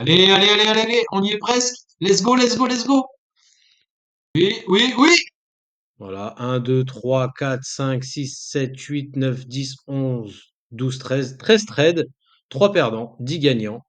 Allez, allez, allez, allez, allez, on y est presque. Let's go, let's go, let's go. Oui, oui, oui. Voilà, 1, 2, 3, 4, 5, 6, 7, 8, 9, 10, 11, 12, 13. 13 trades, 3 perdants, 10 gagnants.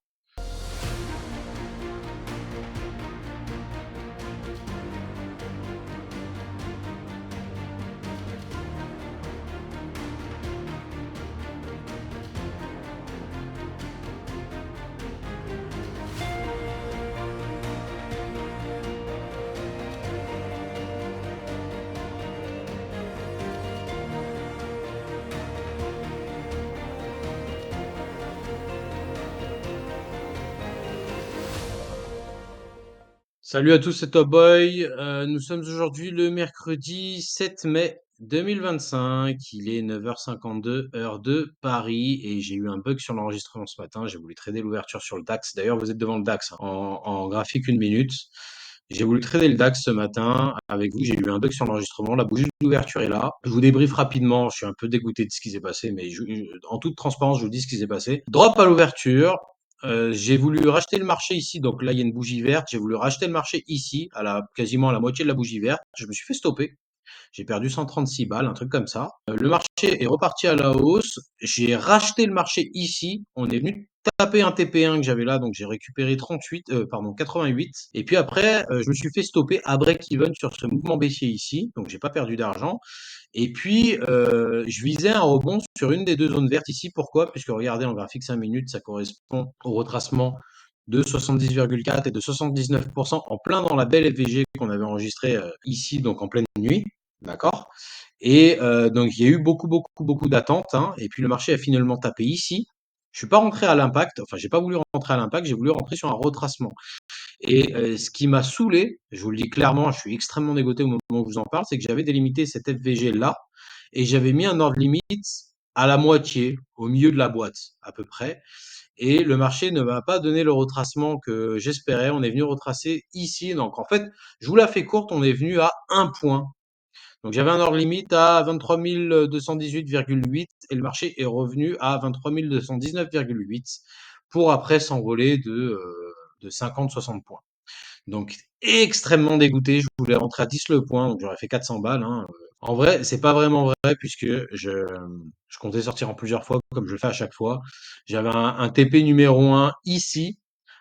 Salut à tous, c'est Top Boy. Nous sommes aujourd'hui le mercredi 7 mai 2025. Il est 9h52 heure de Paris et j'ai eu un bug sur l'enregistrement ce matin. J'ai voulu trader l'ouverture sur le DAX. D'ailleurs, vous êtes devant le DAX hein, en graphique 1 minute. J'ai voulu trader le DAX ce matin avec vous. J'ai eu un bug sur l'enregistrement. La bougie d'ouverture est là. Je vous débriefe rapidement. Je suis un peu dégoûté de ce qui s'est passé, mais en toute transparence, je vous dis ce qui s'est passé. Drop à l'ouverture. J'ai voulu racheter le marché ici, donc là il y a une bougie verte. J'ai voulu racheter le marché ici, quasiment à la moitié de la bougie verte. Je me suis fait stopper. J'ai perdu 136 balles, un truc comme ça. Le marché est reparti à la hausse. J'ai racheté le marché ici. On est venu taper un TP1 que j'avais là, donc j'ai récupéré 88. Et puis après, je me suis fait stopper à break-even sur ce mouvement baissier ici, donc j'ai pas perdu d'argent. Et puis, je visais un rebond sur une des deux zones vertes ici. Pourquoi? Puisque regardez en graphique 5 minutes, ça correspond au retracement de 70,4 et de 79% en plein dans la belle FVG qu'on avait enregistrée ici, donc en pleine nuit. D'accord? Et donc, il y a eu beaucoup, beaucoup, beaucoup d'attentes, hein, et puis le marché a finalement tapé ici. Je suis pas rentré à l'impact, enfin, j'ai pas voulu rentrer à l'impact, j'ai voulu rentrer sur un retracement. Et ce qui m'a saoulé, je vous le dis clairement, je suis extrêmement dégoûté au moment où je vous en parle, c'est que j'avais délimité cette FVG là et j'avais mis un ordre limite à la moitié, au milieu de la boîte à peu près. Et le marché ne m'a pas donné le retracement que j'espérais. On est venu retracer ici. Donc en fait, je vous la fais courte, on est venu à un point. Donc j'avais un ordre limite à 23 218,8 et le marché est revenu à 23 219,8 pour après s'envoler de 50-60 points. Donc extrêmement dégoûté, je voulais rentrer à 10 le point, donc j'aurais fait 400 balles, hein. En vrai, c'est pas vraiment vrai puisque je comptais sortir en plusieurs fois comme je le fais à chaque fois. J'avais un TP numéro 1 ici,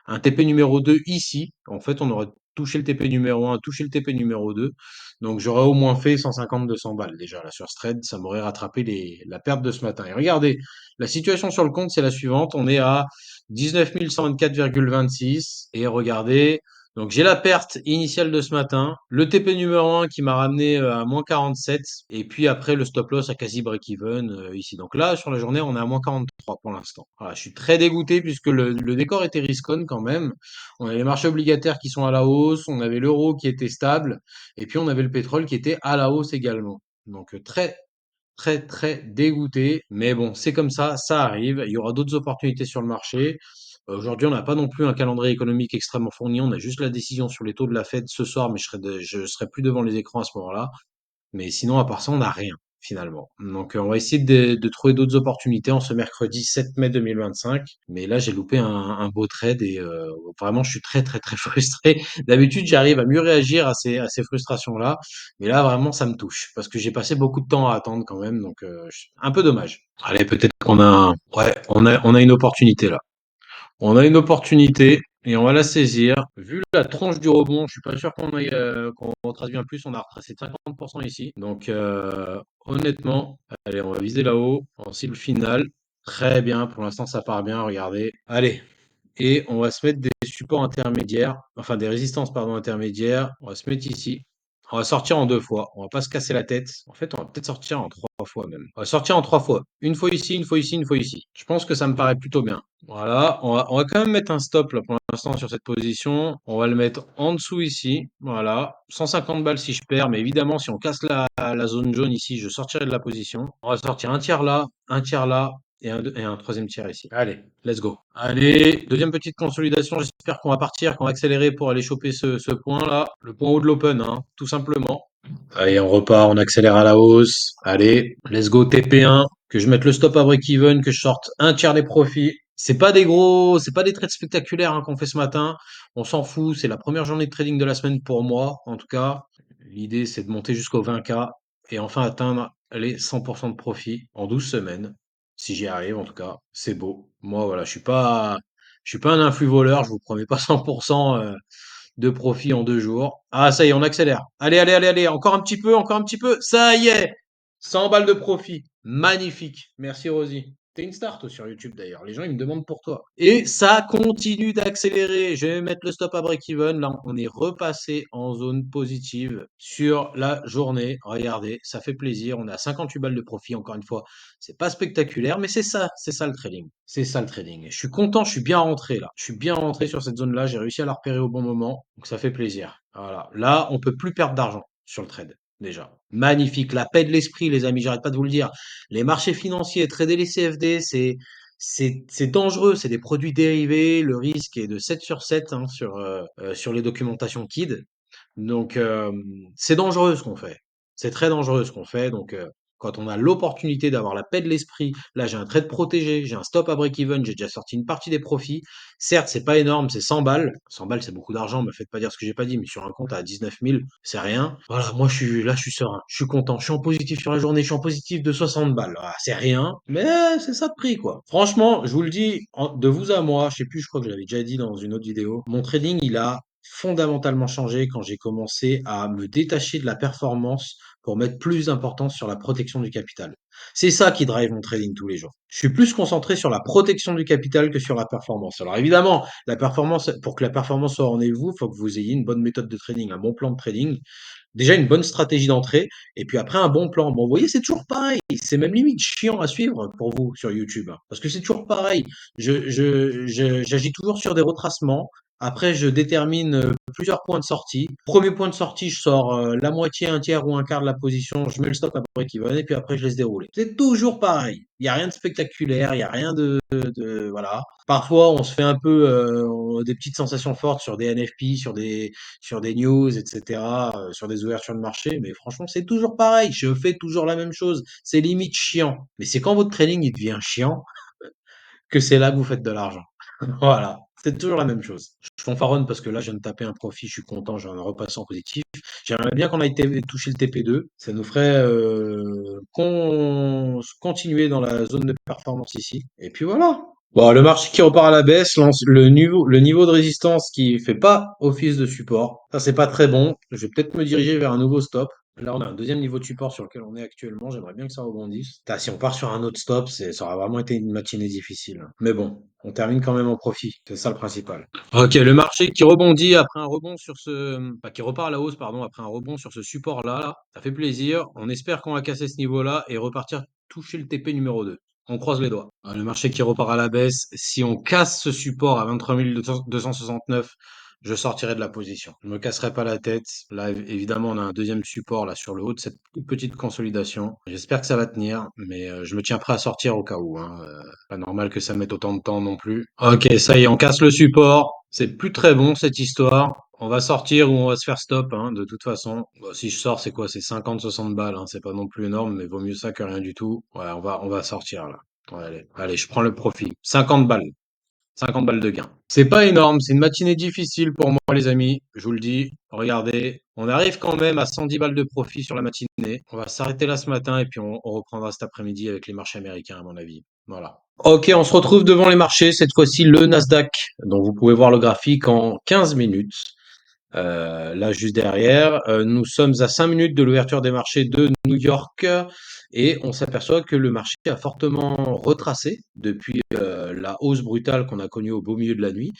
un TP numéro 2 ici. En fait, on aurait touché le TP numéro 1, touché le TP numéro 2. Donc j'aurais au moins fait 150-200 balles déjà là sur ce trade, ça m'aurait rattrapé la perte de ce matin. Et regardez, la situation sur le compte, c'est la suivante, on est à 19 124,26 et regardez, donc j'ai la perte initiale de ce matin, le TP numéro 1 qui m'a ramené à moins 47, et puis après le stop loss à quasi break-even ici. Donc là, sur la journée, on est à moins 43 pour l'instant. Voilà, je suis très dégoûté puisque le décor était risqué quand même. On avait les marchés obligataires qui sont à la hausse, on avait l'euro qui était stable, et puis on avait le pétrole qui était à la hausse également. Donc très très très dégoûté, mais bon, c'est comme ça arrive. Il y aura d'autres opportunités sur le marché. Aujourd'hui, on n'a pas non plus un calendrier économique extrêmement fourni. On a juste la décision sur les taux de la Fed ce soir, mais je serai plus devant les écrans à ce moment-là. Mais sinon, à part ça, on n'a rien, finalement. Donc, on va essayer de trouver d'autres opportunités en ce mercredi 7 mai 2025. Mais là, j'ai loupé un beau trade et vraiment, je suis très, très, très frustré. D'habitude, j'arrive à mieux réagir à ces frustrations-là. Mais là, vraiment, ça me touche parce que j'ai passé beaucoup de temps à attendre quand même. Donc, un peu dommage. Allez, peut-être qu'on a ouais, on a une opportunité là. On a une opportunité et on va la saisir. Vu la tronche du rebond, je suis pas sûr qu'on retrace bien plus. On a retracé de 50% ici. Donc honnêtement, allez, on va viser là-haut en cible finale. Très bien, pour l'instant ça part bien, regardez. Allez, et on va se mettre des supports intermédiaires, enfin des résistances pardon intermédiaires. On va se mettre ici. On va sortir en 2 fois. On va pas se casser la tête. En fait, on va peut-être sortir en 3 fois même. On va sortir en 3 fois. Une fois ici, une fois ici, une fois ici. Je pense que ça me paraît plutôt bien. Voilà. On va quand même mettre un stop là pour l'instant sur cette position. On va le mettre en dessous ici. Voilà. 150 balles si je perds. Mais évidemment, si on casse la zone jaune ici, je sortirai de la position. On va sortir un tiers là, et un troisième tiers ici. Allez, let's go. Allez, deuxième petite consolidation. J'espère qu'on va partir, qu'on va accélérer pour aller choper ce point-là. Le point haut de l'open, hein, tout simplement. Allez, on repart, on accélère à la hausse. Allez, let's go TP1. Que je mette le stop à break-even, que je sorte un tiers des profits. c'est pas des trades spectaculaires hein, qu'on fait ce matin. On s'en fout. C'est la première journée de trading de la semaine pour moi, en tout cas. L'idée, c'est de monter jusqu'au 20K et enfin atteindre les 100% de profit en 12 semaines. Si j'y arrive, en tout cas, c'est beau. Moi, voilà, je suis pas un influx voleur. Je vous promets pas 100% de profit en 2 jours. Ah, ça y est, on accélère. Allez, allez, allez, allez. Encore un petit peu, encore un petit peu. Ça y est. 100 balles de profit. Magnifique. Merci, Rosie. T'es une star, toi, sur YouTube, d'ailleurs. Les gens, ils me demandent pour toi. Et ça continue d'accélérer. Je vais mettre le stop à break-even. Là, on est repassé en zone positive sur la journée. Regardez, ça fait plaisir. On a 58 balles de profit, encore une fois. C'est pas spectaculaire, mais c'est ça le trading. C'est ça le trading. Et je suis content, je suis bien rentré là. Je suis bien rentré sur cette zone-là. J'ai réussi à la repérer au bon moment. Donc ça fait plaisir. Voilà. Là, on peut plus perdre d'argent sur le trade. Déjà. Magnifique. La paix de l'esprit, les amis. J'arrête pas de vous le dire. Les marchés financiers, trader les CFD, c'est dangereux. C'est des produits dérivés. Le risque est de 7 sur 7 hein, sur les documentations KID. Donc, c'est dangereux ce qu'on fait. C'est très dangereux ce qu'on fait. Donc, quand on a l'opportunité d'avoir la paix de l'esprit, là, j'ai un trade protégé, j'ai un stop à break-even, j'ai déjà sorti une partie des profits. Certes, c'est pas énorme, c'est 100 balles. 100 balles, c'est beaucoup d'argent, me faites pas dire ce que j'ai pas dit, mais sur un compte à 19 000, c'est rien. Voilà, moi, je suis serein, je suis content, je suis en positif sur la journée, je suis en positif de 60 balles. Ah, c'est rien, mais c'est ça de prix, quoi. Franchement, je vous le dis, de vous à moi, je sais plus, je crois que je l'avais déjà dit dans une autre vidéo, mon trading, il a fondamentalement changé quand j'ai commencé à me détacher de la performance pour mettre plus d'importance sur la protection du capital. C'est ça qui drive mon trading tous les jours. Je suis plus concentré sur la protection du capital que sur la performance. Alors évidemment, la performance, pour que la performance soit au rendez-vous, il faut que vous ayez une bonne méthode de trading, un bon plan de trading, déjà une bonne stratégie d'entrée, et puis après un bon plan. Bon, vous voyez, c'est toujours pareil. C'est même limite chiant à suivre pour vous sur YouTube, hein, parce que c'est toujours pareil. J'agis toujours sur des retracements. Après, je détermine plusieurs points de sortie. Premier point de sortie, je sors la moitié, un tiers ou un quart de la position. Je mets le stop à break-even et puis après, je laisse dérouler. C'est toujours pareil. Il n'y a rien de spectaculaire, il n'y a rien voilà. Parfois, on se fait un peu des petites sensations fortes sur des NFP, sur des news, etc., sur des ouvertures de marché. Mais franchement, c'est toujours pareil. Je fais toujours la même chose. C'est limite chiant. Mais c'est quand votre trading il devient chiant que c'est là que vous faites de l'argent. Voilà. C'est toujours la même chose. Je fanfaronne parce que là, je viens de taper un profit, je suis content, j'ai un repassant positif. J'aimerais bien qu'on aille toucher le TP2. Ça nous ferait continuer dans la zone de performance ici. Et puis voilà. Bon, le marché qui repart à la baisse, lance le niveau de résistance qui fait pas office de support. Ça, c'est pas très bon. Je vais peut-être me diriger vers un nouveau stop. Là, on a un deuxième niveau de support sur lequel on est actuellement. J'aimerais bien que ça rebondisse. Putain, si on part sur un autre stop, ça aura vraiment été une matinée difficile. Mais bon, on termine quand même en profit. C'est ça le principal. Ok, le marché qui rebondit après un rebond sur enfin, qui repart à la hausse, pardon, après un rebond sur ce support-là. Là. Ça fait plaisir. On espère qu'on va casser ce niveau-là et repartir toucher le TP numéro 2. On croise les doigts. Le marché qui repart à la baisse. Si on casse ce support à 23 269, je sortirai de la position. Je ne me casserai pas la tête. Là, évidemment, on a un deuxième support là sur le haut de cette toute petite consolidation. J'espère que ça va tenir, mais je me tiens prêt à sortir au cas où. Hein. Pas normal que ça mette autant de temps non plus. Ok, ça y est, on casse le support. C'est plus très bon cette histoire. On va sortir ou on va se faire stop, hein, de toute façon. Bon, si je sors, c'est quoi? C'est 50-60 balles, hein. C'est pas non plus énorme, mais vaut mieux ça que rien du tout. Ouais, on va sortir là. Ouais, allez, je prends le profit. 50 balles. 50 balles de gain. C'est pas énorme, c'est une matinée difficile pour moi, les amis. Je vous le dis. Regardez, on arrive quand même à 110 balles de profit sur la matinée. On va s'arrêter là ce matin et puis on reprendra cet après-midi avec les marchés américains, à mon avis. Voilà. Ok, on se retrouve devant les marchés. Cette fois-ci, le Nasdaq. Donc, vous pouvez voir le graphique en 15 minutes. Là, juste derrière, nous sommes à 5 minutes de l'ouverture des marchés de New York et on s'aperçoit que le marché a fortement retracé depuis la hausse brutale qu'on a connue au beau milieu de la nuit.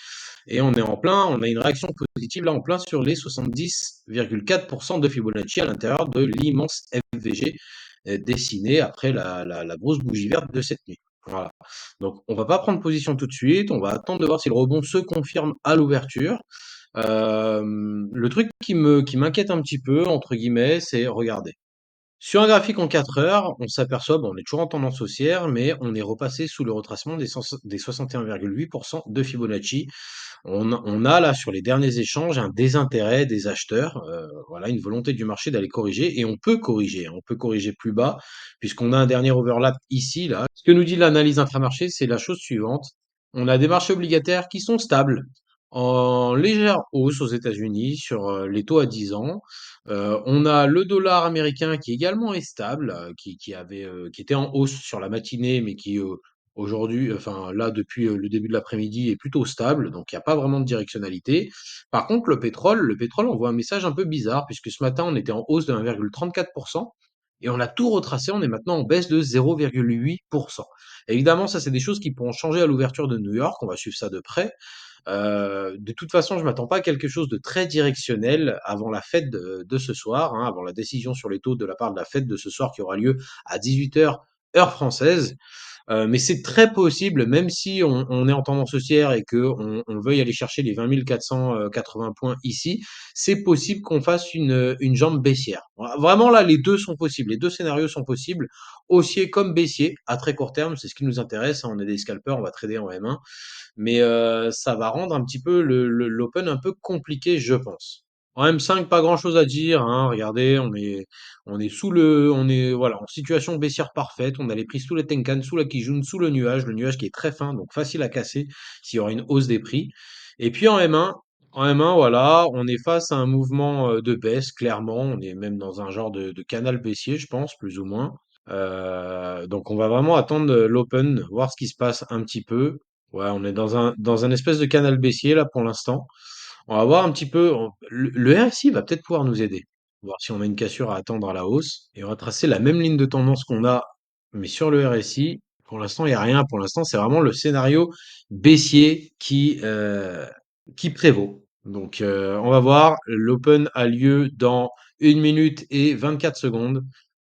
Et on a une réaction positive là en plein sur les 70,4% de Fibonacci à l'intérieur de l'immense FVG dessiné après la grosse bougie verte de cette nuit. Voilà. Donc, on va pas prendre position tout de suite. On va attendre de voir si le rebond se confirme à l'ouverture. Le truc qui m'inquiète un petit peu, entre guillemets, c'est regardez. Sur un graphique en 4 heures, on s'aperçoit, bon, on est toujours en tendance haussière, mais on est repassé sous le retracement des 61,8% de Fibonacci. On a là, sur les derniers échanges, un désintérêt des acheteurs, voilà, une volonté du marché d'aller corriger, et on peut corriger plus bas, puisqu'on a un dernier overlap ici, là. Ce que nous dit l'analyse intramarché, c'est la chose suivante. on a des marchés obligataires qui sont stables, en légère hausse aux États-Unis sur les taux à 10 ans. On a le dollar américain qui également est stable, qui était en hausse sur la matinée, mais qui aujourd'hui, enfin là depuis le début de l'après-midi, est plutôt stable, donc il n'y a pas vraiment de directionnalité. Par contre, le pétrole envoie un message un peu bizarre, puisque ce matin on était en hausse de 1,34%. Et on a tout retracé, on est maintenant en baisse de 0,8%. Évidemment, ça, c'est des choses qui pourront changer à l'ouverture de New York. On va suivre ça de près. De toute façon, je m'attends pas à quelque chose de très directionnel avant la fête de ce soir, hein, avant la décision sur les taux de la part de la fête de ce soir qui aura lieu à 18 heures heure française. Mais c'est très possible, même si on est en tendance haussière et qu'on veuille aller chercher les 20 480 points ici, c'est possible qu'on fasse une jambe baissière. Vraiment, là, les deux sont possibles. Les deux scénarios sont possibles. Haussier comme baissier, à très court terme, c'est ce qui nous intéresse, hein. On est des scalpers, on va trader en M1. Mais ça va rendre un petit peu l'open un peu compliqué, je pense. En M5, pas grand-chose à dire, hein. Regardez, on est voilà, en situation baissière parfaite. On a les prix sous le Tenkan, sous la Kijun, sous le nuage qui est très fin, donc facile à casser s'il y aura une hausse des prix. Et puis en M1, voilà, on est face à un mouvement de baisse, clairement. On est même dans un genre de canal baissier, je pense, plus ou moins. Donc on va vraiment attendre l'open, voir ce qui se passe un petit peu. Ouais, on est dans un espèce de canal baissier là pour l'instant. On va voir un petit peu. Le RSI va peut-être pouvoir nous aider. Voir si on a une cassure à attendre à la hausse. Et on va tracer la même ligne de tendance qu'on a, mais sur le RSI. Pour l'instant, il n'y a rien. Pour l'instant, c'est vraiment le scénario baissier qui prévaut. Donc, on va voir. L'open a lieu dans 1 minute et 24 secondes.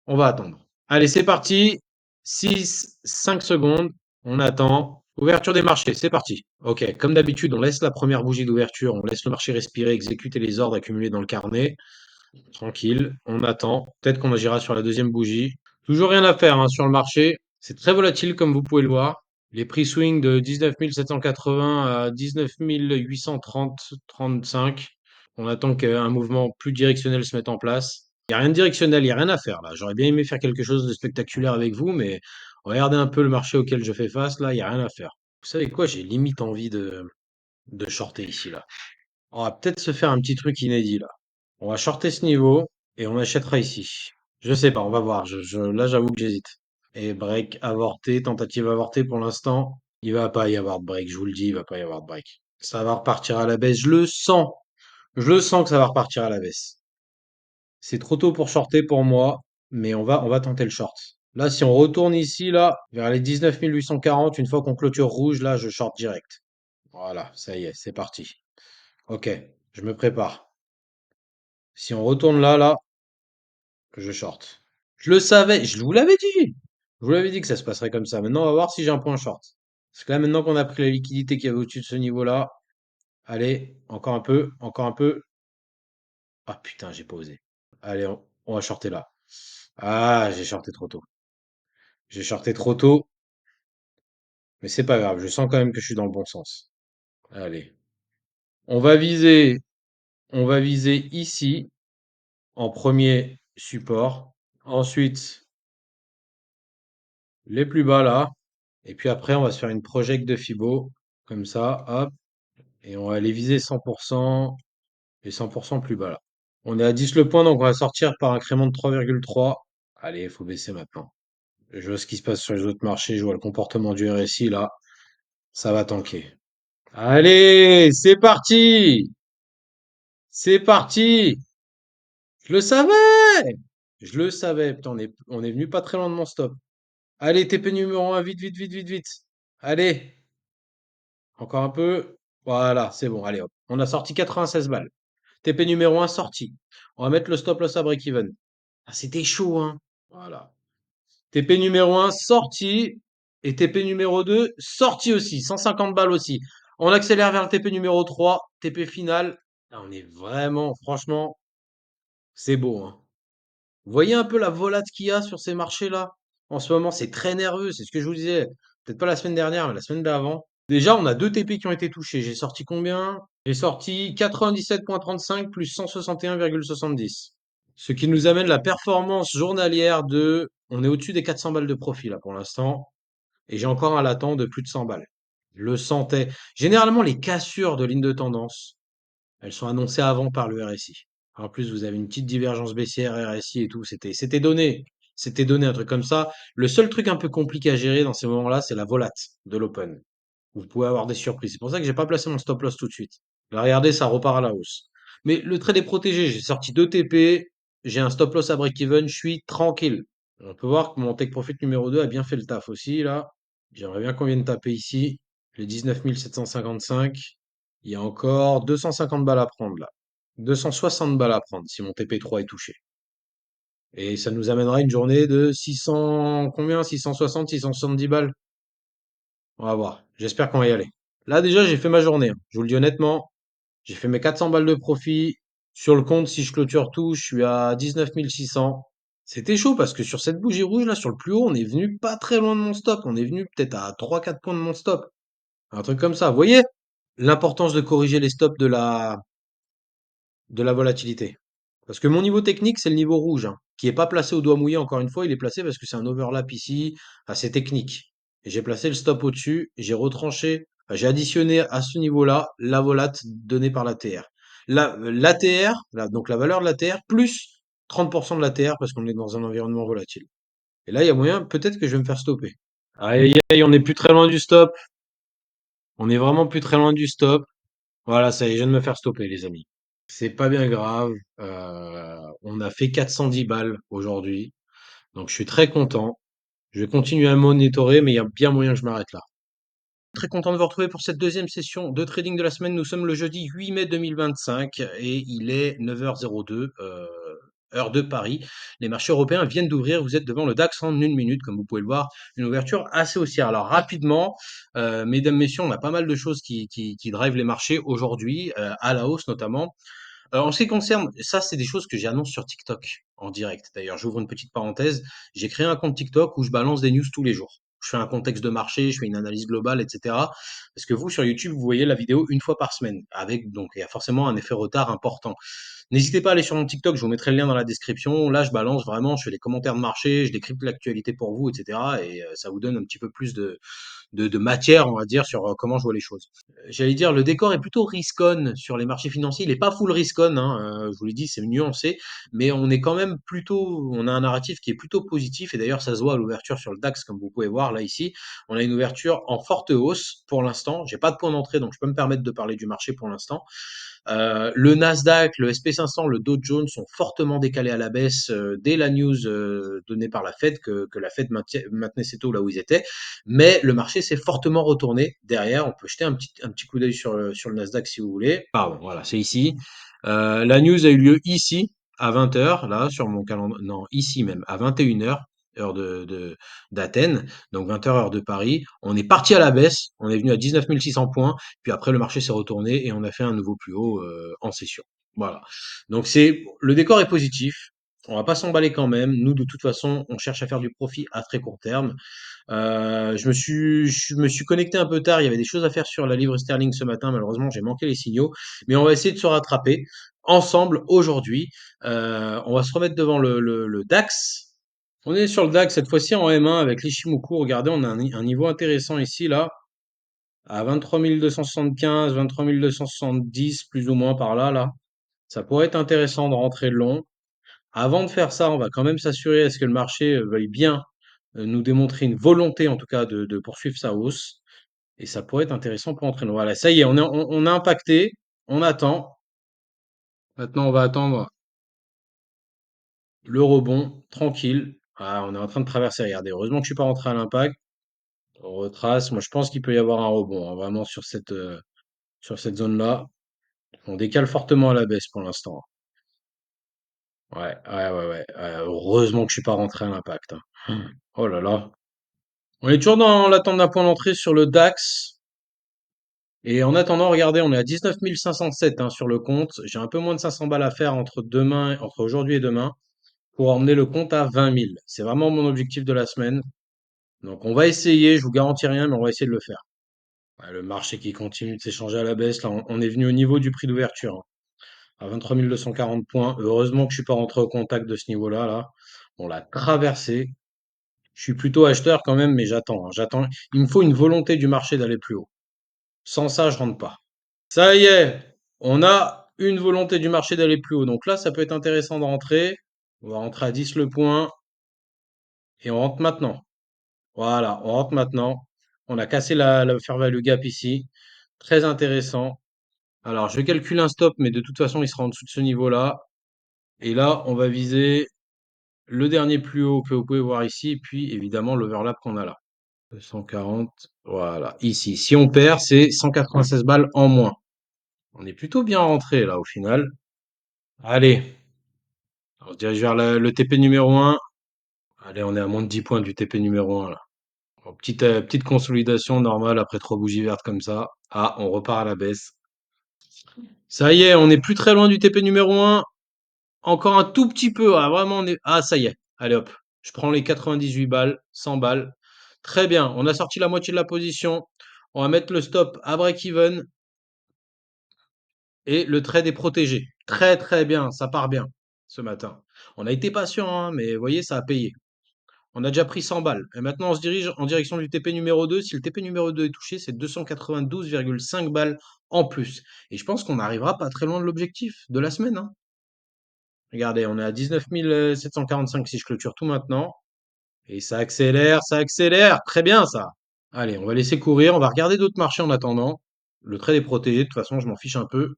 On va attendre. Allez, c'est parti. 6, 5 secondes. On attend. Ouverture des marchés, c'est parti. Ok, comme d'habitude, on laisse la première bougie d'ouverture, on laisse le marché respirer, exécuter les ordres accumulés dans le carnet. Tranquille, on attend. Peut-être qu'on agira sur la deuxième bougie. Toujours rien à faire hein, sur le marché. C'est très volatile comme vous pouvez le voir. Les prix swing de 19 780 à 19 830, 35. On attend qu'un mouvement plus directionnel se mette en place. Il n'y a rien de directionnel, il n'y a rien à faire là. J'aurais bien aimé faire quelque chose de spectaculaire avec vous, mais regardez un peu le marché auquel je fais face là, il n'y a rien à faire. Vous savez quoi, j'ai limite envie de shorter ici là. On va peut-être se faire un petit truc inédit là. On va shorter ce niveau et on achètera ici. Je sais pas, on va voir. Là, j'avoue que j'hésite. Et break avorté, tentative avortée pour l'instant. Il va pas y avoir de break, je vous le dis, il va pas y avoir de break. Ça va repartir à la baisse, je le sens. Je le sens que ça va repartir à la baisse. C'est trop tôt pour shorter pour moi, mais on va tenter le short. Là, si on retourne ici, là, vers les 19 840, une fois qu'on clôture rouge, là, je short direct. Voilà, ça y est, c'est parti. Ok, je me prépare. Si on retourne là, je short. Je le savais, je vous l'avais dit. Je vous l'avais dit que ça se passerait comme ça. Maintenant, on va voir si j'ai un point short. Parce que là, maintenant qu'on a pris la liquidité qu'il y avait au-dessus de ce niveau-là, allez, encore un peu, encore un peu. Ah putain, j'ai pas osé. Allez, on va shorter là. Ah, j'ai shorté trop tôt. J'ai shorté trop tôt, mais c'est pas grave. Je sens quand même que je suis dans le bon sens. Allez. On va viser, on va viser ici, en premier support. Ensuite, les plus bas là. Et puis après, on va se faire une project de Fibo, comme ça, hop, et on va aller viser 100% et 100% plus bas là. On est à 10 le point, donc on va sortir par incrément de 3,3. Allez, il faut baisser maintenant. Je vois ce qui se passe sur les autres marchés, je vois le comportement du RSI là, ça va tanker. Allez, c'est parti! C'est parti! Je le savais! Je le savais, putain, on est venu pas très loin de mon stop. Allez, TP numéro 1, vite, vite, vite, vite, vite. Allez, encore un peu. Voilà, c'est bon. Allez hop. On a sorti 96 balles. TP numéro 1 sorti. On va mettre le stop loss à break-even. Ah, c'était chaud, hein. Voilà. TP numéro 1 sorti. Et TP numéro 2 sorti aussi. 150 balles aussi. On accélère vers le TP numéro 3. TP final. Ah, on est vraiment, franchement, c'est beau, hein. Vous voyez un peu la volate qu'il y a sur ces marchés-là? En ce moment, c'est très nerveux. C'est ce que je vous disais. Peut-être pas la semaine dernière, mais la semaine d'avant. Déjà, on a deux TP qui ont été touchés. J'ai sorti combien? J'ai sorti 97,35 plus 161,70. Ce qui nous amène la performance journalière de... On est au-dessus des 400 balles de profit là pour l'instant. Et j'ai encore un latent de plus de 100 balles. Je le sentais. Généralement, les cassures de ligne de tendance, elles sont annoncées avant par le RSI. En plus, vous avez une petite divergence baissière RSI et tout. C'était donné. C'était donné un truc comme ça. Le seul truc un peu compliqué à gérer dans ces moments-là, c'est la volate de l'open. Vous pouvez avoir des surprises. C'est pour ça que j'ai pas placé mon stop loss tout de suite. Là, regardez, ça repart à la hausse. Mais le trade est protégé. J'ai sorti 2 TP. J'ai un stop loss à break-even. Je suis tranquille. On peut voir que mon take profit numéro 2 a bien fait le taf aussi, là. J'aimerais bien qu'on vienne taper ici. Les 19 755. Il y a encore 250 balles à prendre, là. 260 balles à prendre si mon TP3 est touché. Et ça nous amènera une journée de 600, combien? 660, 670 balles. On va voir. J'espère qu'on va y aller. Là, déjà, j'ai fait ma journée, hein. Je vous le dis honnêtement. J'ai fait mes 400 balles de profit. Sur le compte, si je clôture tout, je suis à 19 600. C'était chaud parce que sur cette bougie rouge, là, sur le plus haut, on est venu pas très loin de mon stop. On est venu peut-être à 3-4 points de mon stop. Un truc comme ça. Vous voyez l'importance de corriger les stops de la volatilité. Parce que mon niveau technique, c'est le niveau rouge, hein, qui est pas placé au doigt mouillé, encore une fois, il est placé parce que c'est un overlap ici, assez technique. Et j'ai placé le stop au-dessus, et j'ai retranché, j'ai additionné à ce niveau-là la volate donnée par l'ATR. L'ATR, donc la valeur de l'ATR, plus 30% de l'ATR parce qu'on est dans un environnement volatile. Et là, il y a moyen, peut-être que je vais me faire stopper. Aïe, aïe, aïe, on est plus très loin du stop. On est vraiment plus très loin du stop. Voilà, ça y est, je viens de me faire stopper, les amis. C'est pas bien grave. On a fait 410 balles aujourd'hui. Donc je suis très content. Je vais continuer à monitorer, mais il y a bien moyen que je m'arrête là. Très content de vous retrouver pour cette deuxième session de trading de la semaine. Nous sommes le jeudi 8 mai 2025 et il est 9h02, heure de Paris. Les marchés européens viennent d'ouvrir. Vous êtes devant le DAX en une minute, comme vous pouvez le voir. Une ouverture assez haussière. Alors rapidement, mesdames, messieurs, on a pas mal de choses qui drivent les marchés aujourd'hui, à la hausse notamment. En ce qui concerne, ça, c'est des choses que j'annonce sur TikTok en direct. D'ailleurs, j'ouvre une petite parenthèse. J'ai créé un compte TikTok où je balance des news tous les jours. Je fais un contexte de marché, je fais une analyse globale, etc. Parce que vous, sur YouTube, vous voyez la vidéo une fois par semaine. Avec, donc, il y a forcément un effet retard important. N'hésitez pas à aller sur mon TikTok, je vous mettrai le lien dans la description. Là, je balance vraiment, je fais des commentaires de marché, je décrypte l'actualité pour vous, etc. Et ça vous donne un petit peu plus de matière, on va dire, sur comment je vois les choses. J'allais dire, le décor est plutôt risk-on sur les marchés financiers. Il n'est pas full risk-on, hein, je vous l'ai dit, c'est nuancé, mais on est quand même plutôt, on a un narratif qui est plutôt positif, et d'ailleurs, ça se voit à l'ouverture sur le DAX, comme vous pouvez voir là ici. On a une ouverture en forte hausse pour l'instant. J'ai pas de point d'entrée, donc je peux me permettre de parler du marché pour l'instant. Le Nasdaq, le SP500, le Dow Jones sont fortement décalés à la baisse dès la news donnée par la Fed que la Fed maintenait ses taux là où ils étaient. Mais le marché s'est fortement retourné derrière. On peut jeter un petit coup d'œil sur le Nasdaq si vous voulez. Pardon, voilà, c'est ici. La news a eu lieu ici à 20 heures, là, sur mon calendrier. Non, ici même, à 21 heures, heure d'Athènes, donc 20 heures, heure de Paris. On est parti à la baisse, on est venu à 19 600 points, puis après le marché s'est retourné et on a fait un nouveau plus haut en session. Voilà. Donc le décor est positif. On va pas s'emballer quand même. Nous, de toute façon, on cherche à faire du profit à très court terme. Je me suis connecté un peu tard. Il y avait des choses à faire sur la livre sterling ce matin. Malheureusement, j'ai manqué les signaux. Mais on va essayer de se rattraper ensemble aujourd'hui. On va se remettre devant le DAX. On est sur le DAX cette fois-ci en M1 avec l'Ishimoku. Regardez, on a un niveau intéressant ici, là, à 23 275, 23 270, plus ou moins par là, là. Ça pourrait être intéressant de rentrer long. Avant de faire ça, on va quand même s'assurer est-ce que le marché veuille bien nous démontrer une volonté, en tout cas, de poursuivre sa hausse. Et ça pourrait être intéressant pour entrer long. Voilà, ça y est, on a impacté. On attend. Maintenant, on va attendre le rebond, tranquille. Ah, on est en train de traverser. Regardez, heureusement que je suis pas rentré à l'impact. On retrace. Moi, je pense qu'il peut y avoir un rebond, hein, vraiment sur cette zone-là. On décale fortement à la baisse pour l'instant. Ouais, ouais, ouais, ouais. Heureusement que je suis pas rentré à l'impact, hein. Oh là là. On est toujours dans l'attente d'un point d'entrée sur le DAX. Et en attendant, regardez, on est à 19 507 hein, sur le compte. J'ai un peu moins de 500 balles à faire entre aujourd'hui et demain pour emmener le compte à 20 000. C'est vraiment mon objectif de la semaine. Donc on va essayer, je vous garantis rien, mais on va essayer de le faire. Ouais, le marché qui continue de s'échanger à la baisse, là, on est venu au niveau du prix d'ouverture, hein, à 23 240 points. Heureusement que je suis pas rentré au contact de ce niveau-là, là. On l'a traversé. Je suis plutôt acheteur quand même, mais j'attends, hein, j'attends. Il me faut une volonté du marché d'aller plus haut. Sans ça, je rentre pas. Ça y est, on a une volonté du marché d'aller plus haut. Donc là, ça peut être intéressant de rentrer. On va rentrer à 10 le point et on rentre maintenant. Voilà, on rentre maintenant. On a cassé la fair value gap ici. Très intéressant. Alors, je calcule un stop, mais de toute façon, il sera en dessous de ce niveau-là. Et là, on va viser le dernier plus haut que vous pouvez voir ici, et puis évidemment l'overlap qu'on a là. 240, voilà, ici. Si on perd, c'est 196 balles en moins. On est plutôt bien rentré là au final. Allez, on se dirige vers le TP numéro 1. Allez, on est à moins de 10 points du TP numéro 1 là. Bon, petite consolidation normale après trois bougies vertes comme ça. Ah, on repart à la baisse. Ça y est, on est plus très loin du TP numéro 1. Encore un tout petit peu. Ah, vraiment, on est. Ah, ça y est. Allez hop. Je prends les 98 balles, 100 balles. Très bien. On a sorti la moitié de la position. On va mettre le stop à break-even et le trade est protégé. Très, très bien. Ça part bien ce matin. On a été patient, hein, mais vous voyez, ça a payé. On a déjà pris 100 balles. Et maintenant, on se dirige en direction du TP numéro 2. Si le TP numéro 2 est touché, c'est 292,5 balles en plus. Et je pense qu'on n'arrivera pas très loin de l'objectif de la semaine, hein. Regardez, on est à 19 745 si je clôture tout maintenant. Et ça accélère, ça accélère. Très bien, ça. Allez, on va laisser courir. On va regarder d'autres marchés en attendant. Le trade est protégé. De toute façon, je m'en fiche un peu.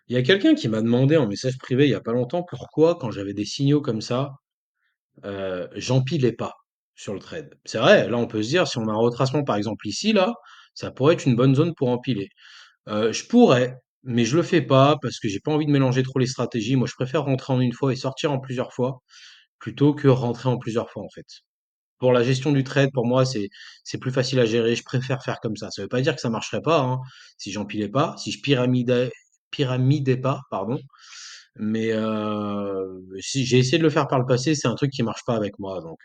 Il y a quelqu'un qui m'a demandé en message privé il y a pas longtemps pourquoi, quand j'avais des signaux comme ça, j'empilais pas sur le trade. C'est vrai, là, on peut se dire, si on a un retracement, par exemple ici, là, ça pourrait être une bonne zone pour empiler. Je pourrais, mais je le fais pas parce que j'ai pas envie de mélanger trop les stratégies. Moi, je préfère rentrer en une fois et sortir en plusieurs fois plutôt que rentrer en plusieurs fois, en fait. Pour la gestion du trade, pour moi, c'est plus facile à gérer. Je préfère faire comme ça. Ça veut pas dire que ça marcherait pas, hein, si j'empilais pas, si je pyramidais pas, pardon. Mais si j'ai essayé de le faire par le passé, c'est un truc qui marche pas avec moi. Donc,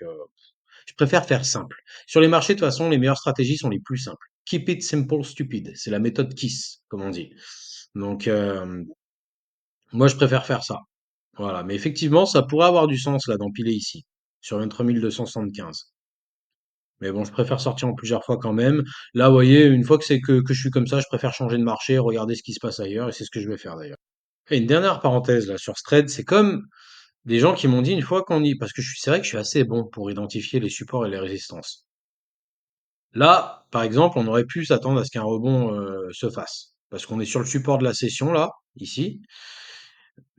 je préfère faire simple. Sur les marchés, de toute façon, les meilleures stratégies sont les plus simples. Keep it simple, stupid. C'est la méthode KISS, comme on dit. Donc, moi, je préfère faire ça. Voilà. Mais effectivement, ça pourrait avoir du sens, là, d'empiler ici, sur 23 275. Mais bon, je préfère sortir en plusieurs fois quand même. Là, vous voyez, une fois que je suis comme ça, je préfère changer de marché, regarder ce qui se passe ailleurs, et c'est ce que je vais faire d'ailleurs. Et une dernière parenthèse là sur ce trade, c'est comme des gens qui m'ont dit une fois qu'on y, parce que c'est vrai que je suis assez bon pour identifier les supports et les résistances. Là, par exemple, on aurait pu s'attendre à ce qu'un rebond se fasse, parce qu'on est sur le support de la session là, ici,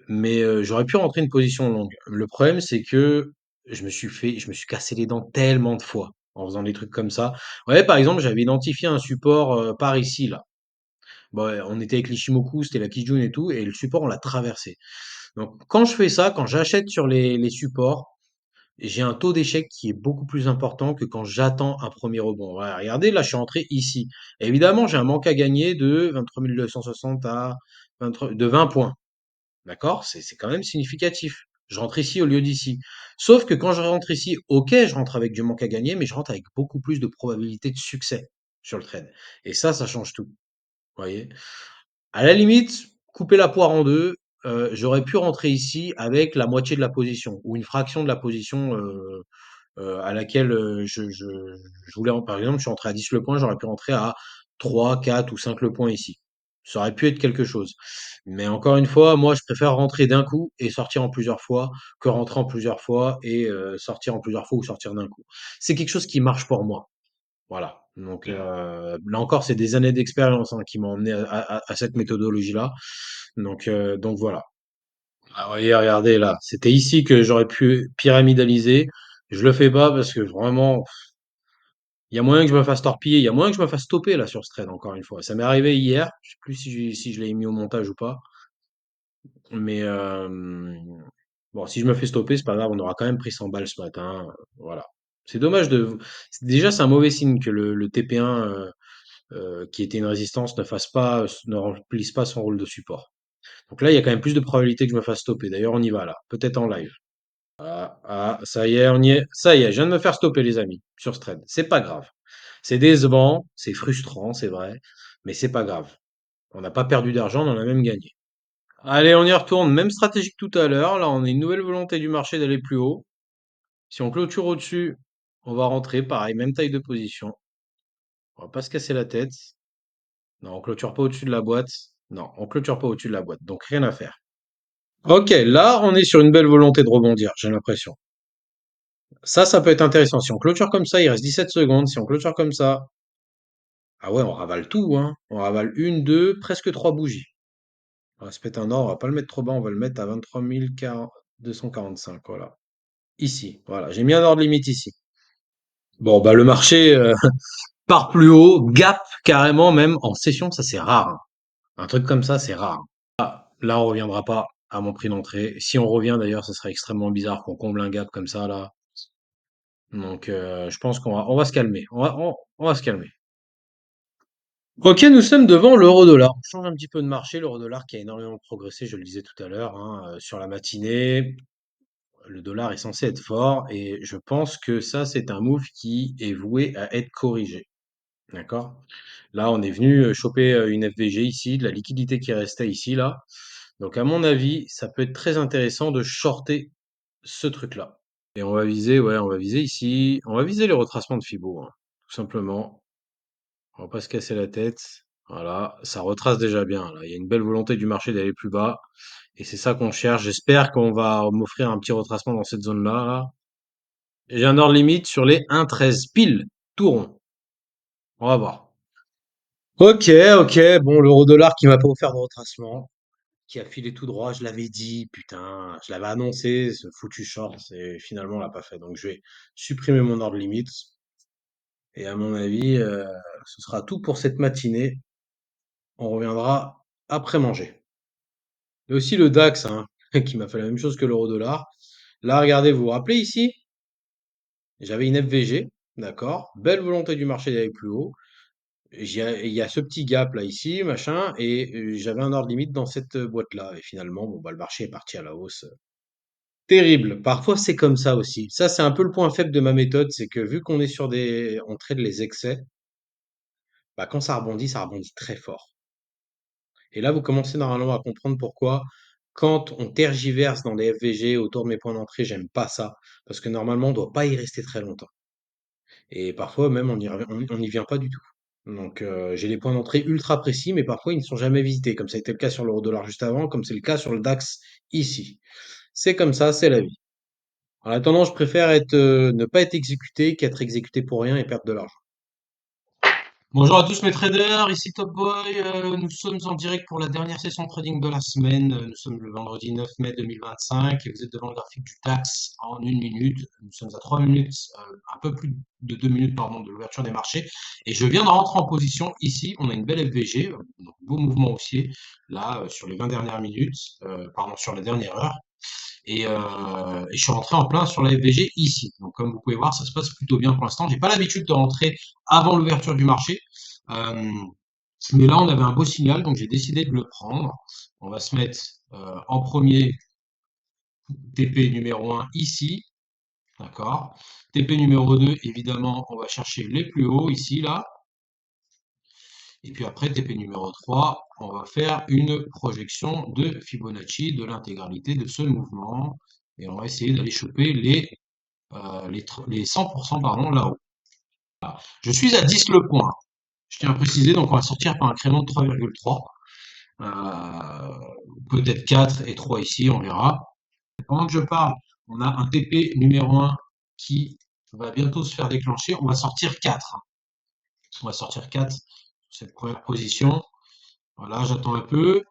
mais j'aurais pu rentrer une position longue. Le problème, c'est que je me suis cassé les dents tellement de fois en faisant des trucs comme ça. Ouais, par exemple, j'avais identifié un support par ici, là. Bon, ouais, on était avec l'Ishimoku, c'était la Kijun et tout, et le support, on l'a traversé. Donc, quand je fais ça, quand j'achète sur les supports, j'ai un taux d'échec qui est beaucoup plus important que quand j'attends un premier rebond. Voilà, regardez, là, je suis entré ici. Évidemment, j'ai un manque à gagner de 23 260 à 23 de 20 points. D'accord? C'est quand même significatif. Je rentre ici au lieu d'ici. Sauf que quand je rentre ici, OK, je rentre avec du manque à gagner, mais je rentre avec beaucoup plus de probabilité de succès sur le trade. Et ça change tout. Vous voyez? À la limite, couper la poire en 2, j'aurais pu rentrer ici avec la moitié de la position ou une fraction de la position, à laquelle, je voulais par exemple, je suis rentré à 10 le point, j'aurais pu rentrer à 3, 4 ou 5 le point ici. Ça aurait pu être quelque chose. Mais encore une fois, moi, je préfère rentrer d'un coup et sortir en plusieurs fois que rentrer en plusieurs fois et sortir en plusieurs fois ou sortir d'un coup. C'est quelque chose qui marche pour moi. Voilà. Donc là encore, c'est des années d'expérience, hein, qui m'ont emmené à cette méthodologie-là. Donc voilà. Ah, voyez, regardez là, c'était ici que j'aurais pu pyramidaliser. Je le fais pas parce que vraiment, il y a moyen que je me fasse torpiller, il y a moyen que je me fasse stopper là sur ce trade, encore une fois. Ça m'est arrivé hier, je sais plus si je l'ai mis au montage ou pas, mais bon, si je me fais stopper, c'est pas grave, on aura quand même pris 100 balles ce matin, voilà. C'est dommage déjà, c'est un mauvais signe que le TP1, qui était une résistance, ne remplisse pas son rôle de support. Donc là, il y a quand même plus de probabilité que je me fasse stopper. D'ailleurs, on y va là, peut-être en live. Ah, ça y est, on y est. Ça y est, je viens de me faire stopper, les amis, sur ce trade. C'est pas grave. C'est décevant, c'est frustrant, c'est vrai, mais c'est pas grave. On n'a pas perdu d'argent, on en a même gagné. Allez, on y retourne. Même stratégie que tout à l'heure. Là, on a une nouvelle volonté du marché d'aller plus haut. Si on clôture au-dessus, on va rentrer. Pareil, même taille de position. On va pas se casser la tête. Non, on clôture pas au-dessus de la boîte. Non, on clôture pas au-dessus de la boîte. Donc rien à faire. Ok, là, on est sur une belle volonté de rebondir, j'ai l'impression. Ça peut être intéressant. Si on clôture comme ça, il reste 17 secondes. Si on clôture comme ça, ah ouais, on ravale tout, hein. On ravale une, deux, presque trois bougies. On va se mettre un ordre, on va pas le mettre trop bas, on va le mettre à 23 245, voilà. Ici, voilà. J'ai mis un ordre limite ici. Bon, bah le marché part plus haut, gap carrément même en session, ça c'est rare, hein. Un truc comme ça, c'est rare. Là, on reviendra pas à mon prix d'entrée. Si on revient d'ailleurs, ce serait extrêmement bizarre qu'on comble un gap comme ça là. Donc, je pense on va se calmer. On va se calmer. Ok, nous sommes devant l'euro-dollar. On change un petit peu de marché. L'euro-dollar qui a énormément progressé, je le disais tout à l'heure, hein, sur la matinée. Le dollar est censé être fort et je pense que ça, c'est un move qui est voué à être corrigé. D'accord? Là, on est venu choper une FVG ici, de la liquidité qui restait ici, là. Donc, à mon avis, ça peut être très intéressant de shorter ce truc-là. Et on va viser, ouais, on va viser ici. On va viser les retracements de Fibo, hein, tout simplement. On va pas se casser la tête. Voilà, ça retrace déjà bien. Là, il y a une belle volonté du marché d'aller plus bas. Et c'est ça qu'on cherche. J'espère qu'on va m'offrir un petit retracement dans cette zone-là, là. Et j'ai un ordre limite sur les 1,13 pile, tout rond. On va voir. Ok, ok. Bon, l'euro-dollar qui m'a pas offert de retracement, qui a filé tout droit. Je l'avais dit, putain, je l'avais annoncé, ce foutu short. Et finalement, on l'a pas fait. Donc, je vais supprimer mon ordre limite. Et à mon avis, ce sera tout pour cette matinée. On reviendra après manger. Et aussi le DAX, hein, qui m'a fait la même chose que l'euro-dollar. Là, regardez, vous vous rappelez ici, j'avais une FVG, d'accord, belle volonté du marché d'aller plus haut. Il y a ce petit gap là ici, machin, et j'avais un ordre limite dans cette boîte-là. Et finalement, bon, bah, le marché est parti à la hausse. Terrible. Parfois, c'est comme ça aussi. Ça, c'est un peu le point faible de ma méthode, c'est que vu qu'on est sur on trade les excès, bah, quand ça rebondit très fort. Et là, vous commencez normalement à comprendre pourquoi, quand on tergiverse dans les FVG autour de mes points d'entrée, j'aime pas ça. Parce que normalement, on doit pas y rester très longtemps. Et parfois, même, on n'y vient pas du tout. Donc, j'ai des points d'entrée ultra précis, mais parfois, ils ne sont jamais visités, comme ça a été le cas sur l'euro-dollar juste avant, comme c'est le cas sur le DAX ici. C'est comme ça, c'est la vie. En attendant, je préfère ne pas être exécuté qu'être exécuté pour rien et perdre de l'argent. Bonjour à tous mes traders, ici Top Boy. Nous sommes en direct pour la dernière session de trading de la semaine. Nous sommes le vendredi 9 mai 2025 et vous êtes devant le graphique du DAX en 1 minute. Nous sommes à 3 minutes, un peu plus de 2 minutes pardon, de l'ouverture des marchés. Et je viens de rentrer en position ici. On a une belle FVG, donc beau mouvement haussier là sur les 20 dernières minutes, pardon, sur la dernière heure. Et je suis rentré en plein sur la FVG ici. Donc, comme vous pouvez voir, ça se passe plutôt bien pour l'instant. J'ai pas l'habitude de rentrer avant l'ouverture du marché. Euh, mais là, on avait un beau signal, donc j'ai décidé de le prendre. On va se mettre en premier TP numéro 1 ici. D'accord. TP numéro 2, évidemment, on va chercher les plus hauts ici, là. Et puis après, TP numéro 3, on va faire une projection de Fibonacci de l'intégralité de ce mouvement. Et on va essayer d'aller choper les 100% pardon, là-haut. Voilà. Je suis à 10 le point. Je tiens à préciser, donc on va sortir par un créneau de 3,3. Peut-être 4 et 3 ici, on verra. Pendant que je parle, on a un TP numéro 1 qui va bientôt se faire déclencher. On va sortir 4. On va sortir 4 sur cette première position. Voilà, j'attends un peu.